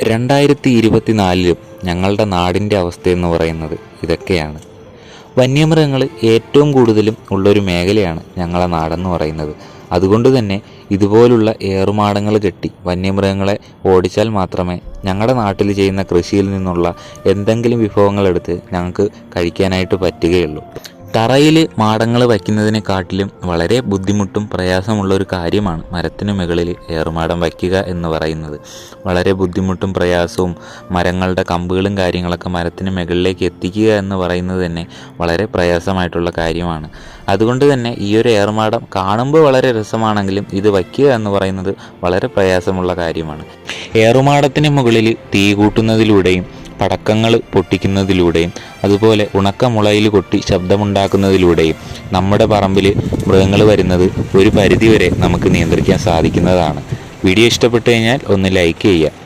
2024 ഞങ്ങളുടെ നാടിൻ്റെ അവസ്ഥയെന്ന് പറയുന്നത് ഇതൊക്കെയാണ്. വന്യമൃഗങ്ങൾ ഏറ്റവും കൂടുതലും ഉള്ളൊരു മേഖലയാണ് ഞങ്ങളെ നാടെന്ന് പറയുന്നത്. അതുകൊണ്ട് തന്നെ ഇതുപോലുള്ള ഏറുമാടങ്ങൾ കെട്ടി വന്യമൃഗങ്ങളെ ഓടിച്ചാൽ മാത്രമേ ഞങ്ങളുടെ നാട്ടിൽ ചെയ്യുന്ന കൃഷിയിൽ നിന്നുള്ള എന്തെങ്കിലും വിഭവങ്ങളെടുത്ത് ഞങ്ങൾക്ക് കഴിക്കാനായിട്ട് പറ്റുകയുള്ളൂ. തറയിൽ മാടങ്ങൾ വയ്ക്കുന്നതിനെക്കാട്ടിലും വളരെ ബുദ്ധിമുട്ടും പ്രയാസമുള്ളൊരു കാര്യമാണ് മരത്തിന് മുകളിൽ ഏറുമാടം വയ്ക്കുക എന്ന് പറയുന്നത്. വളരെ ബുദ്ധിമുട്ടും പ്രയാസവും മരങ്ങളുടെ കമ്പുകളും കാര്യങ്ങളൊക്കെ മരത്തിന് മുകളിലേക്ക് എത്തിക്കുക എന്ന് പറയുന്നത് തന്നെ വളരെ പ്രയാസമായിട്ടുള്ള കാര്യമാണ്. അതുകൊണ്ട് തന്നെ ഈ ഒരു ഏറുമാടം കാണുമ്പോൾ വളരെ രസമാണെങ്കിലും ഇത് വയ്ക്കുക എന്ന് പറയുന്നത് വളരെ പ്രയാസമുള്ള കാര്യമാണ്. ഏറുമാടത്തിന് മുകളിൽ തീ കൂട്ടുന്നതിലൂടെയും പടക്കങ്ങൾ പൊട്ടിക്കുന്നതിലൂടെയും അതുപോലെ ഉണക്കമുളയിൽ കൊട്ടി ശബ്ദമുണ്ടാക്കുന്നതിലൂടെയും നമ്മുടെ പറമ്പിൽ മൃഗങ്ങൾ വരുന്നത് ഒരു പരിധിവരെ നമുക്ക് നിയന്ത്രിക്കാൻ സാധിക്കുന്നതാണ്. വീഡിയോ ഇഷ്ടപ്പെട്ടു കഴിഞ്ഞാൽ ഒന്ന് ലൈക്ക് ചെയ്യുക.